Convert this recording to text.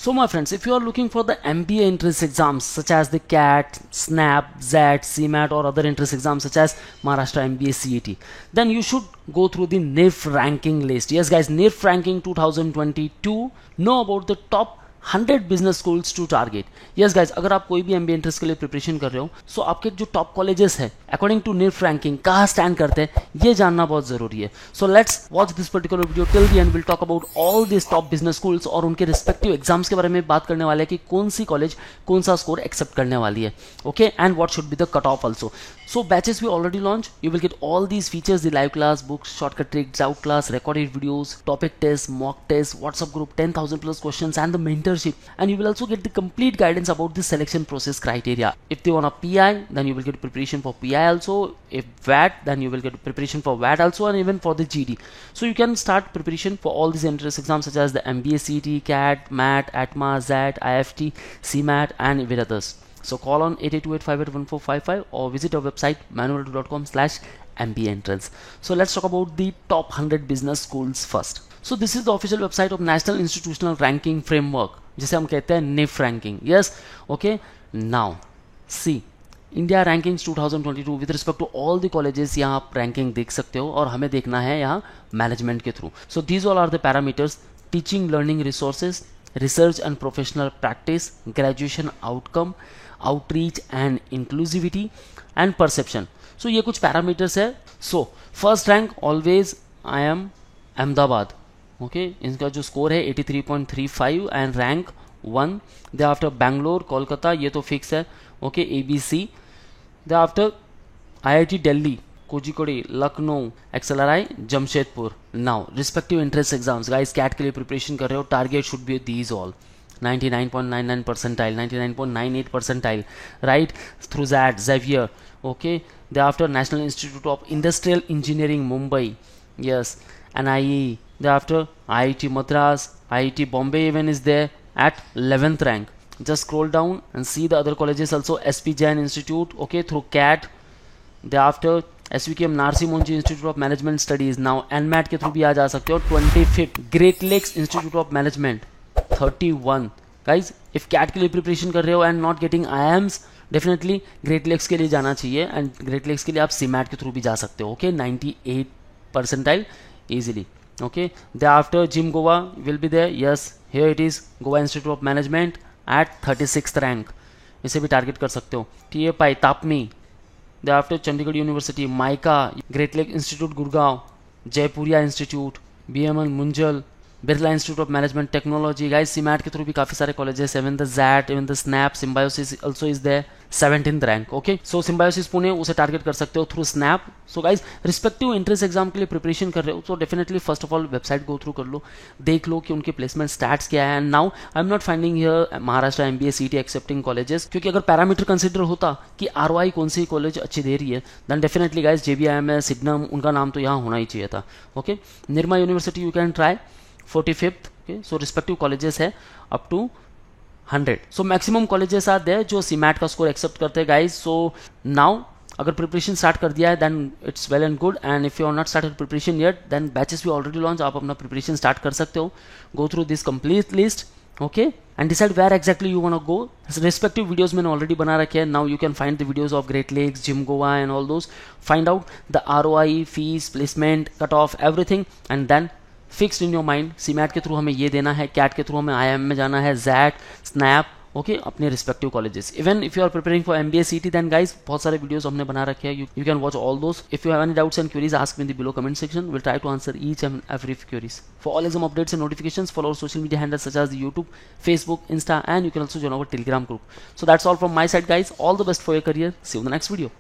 So my friends, if you are looking for the MBA entrance exams such as the CAT, SNAP, ZET, CMAT or other entrance exams such as Maharashtra MBA CET, then you should go through the NIRF ranking list. Yes guys, NIRF ranking 2022. Know about the top 100 business schools to target. Yes guys, अगर आप कोई भी MBA entrance के लिए preparation कर रहे हो, सो आपके जो टॉप कॉलेजेस है अकॉर्डिंग टू निर्फ रैंकिंग कहाँ स्टैंड करते हैं, ये जानना बहुत जरूरी है. So let's watch this particular video till the end. Will talk about all this top business schools और उनके रिस्पेक्टिव एग्जाम्स के बारे में बात करने वाले हैं कि कौन सी कॉलेज कौन सा स्कोर एक्सेप्ट करने वाली है. Okay, and what should be the cut off also. So batches we already launched. You will get all these features: the live class, books, shortcut tricks, doubt class, recorded videos, topic tests, mock tests, WhatsApp group, 10,000 plus questions, and the mentorship. And you will also get the complete guidance about the selection process criteria. If they want a PI, then you will get preparation for PI also. If VAT, then you will get preparation for VAT also, and even for the GD. So you can start preparation for all these entrance exams such as the MBA CET, CAT, MAT, ATMA, ZET, IFT, CMAT, and even others. So call on 8828581455 or visit our website manual.com/MBA-entrance. So let's talk about the top 100 business schools first. So this is the official website of National Institutional Ranking Framework, जिसे हम कहते हैं NIRF ranking. Yes, okay. Now see India Rankings 2022 with respect to all the colleges. यहाँ आप ranking देख सकते हो और हमें देखना है यहाँ management के through. So these all are the parameters: teaching, learning resources, research and professional practice, graduation outcome, outreach and inclusivity and perception. So ये कुछ पैरामीटर्स है. So first rank always I M Ahmedabad. Okay, इनका जो score है 83.35 and rank 1. Then after Bangalore, Kolkata, ये तो fix है. Okay, ABC. Then after IIT Delhi, Kozhikode, Lucknow, XLRI, Jamshedpur. Now respective entrance exams guys, CAT के लिए प्रिपरेशन कर रहे हो, target should be these all: 99.99 percentile, 99.98 percentile, right, through that Xavier. Okay, thereafter National Institute of Industrial Engineering Mumbai, yes, NIE. Thereafter IIT Madras, IIT Bombay even is there at 11th rank. Just scroll down and see the other colleges also. SP Jain Institute, okay, through CAT. Thereafter SVKM Narsi Monji Institute of Management Studies, now NMAT के through भी आ जा सकते हो. 25th Great Lakes Institute of Management, 31. Guys, if CAT के लिए preparation कर रहे हो and not getting IIMs, definitely Great Lakes के लिए जाना चाहिए. एंड ग्रेट लेक्स के लिए आप CMAT के थ्रू भी जा सकते हो. Okay, 98 percentile easily. Okay, then after GIM Goa will be there. Yes, here it is Goa institute of management at 36th रैंक. इसे भी टारगेट कर सकते हो. TAPI TAPMI. Then after Chandigarh university, MICA, great lake institute Gurgaon, Jaipuria institute, BML Munjal, Birla institute of management technology. Guys, CMAT के through भी काफी सारे colleges, even the ZET, even the SNAP, Symbiosis also is there, 17th rank. Okay, so Symbiosis Pune, उसे target कर सकते हो through SNAP. So guys, respective entrance exam के लिए प्रिपरेशन कर रहे हो तो definitely first of all website go through कर लो, देख लो कि उनके प्लेसमेंट स्टैट्स क्या है. And now I am not finding here Maharashtra MBA CET accepting colleges, क्योंकि अगर पैरामीटर कंसिडर होता कि ROI कौन सी कॉलेज अच्छी दे रही है, then definitely guys JBIM, Sydenham, उनका नाम तो यहाँ होना ही चाहिए था. Okay, Nirma university you can try, 45th. So respective colleges है up to 100. So maximum colleges are there जो CMAT का स्कोर एक्सेप्ट करते हैं गाइज. सो नाउ अगर प्रिपरेशन स्टार्ट कर दिया है then it's well and good. And if you are not started preparation yet, then batches we already launch. आप अपना प्रिपरेशन स्टार्ट कर सकते हो. Go through this complete list, okay, and decide where exactly you want to go. Respective videos मैंने already बना रखे हैं. Now you can find the videos of Great Lakes, GIM Goa and all those. Find out the ROI, fees, placement, cutoff, everything, and then fixed in your mind. CMAT के थ्रू हमें ये देना है, CAT के थ्रू हमें IIM में जाना है, ZET, स्नैप. ओके, अपने respective colleges. Even if you are preparing for MBA CET, then guys बहुत सारे वीडियोस हमने बना रखे हैं. You can watch all those. If you have any doubts and queries, ask me in the below comment section. Will try to answer each and every queries. For all exam updates and notifications, follow our social media handles such as the YouTube, Facebook, Insta, and you can also join our Telegram group. So that's all from my side, guys. All the best for your career. See you in the next video.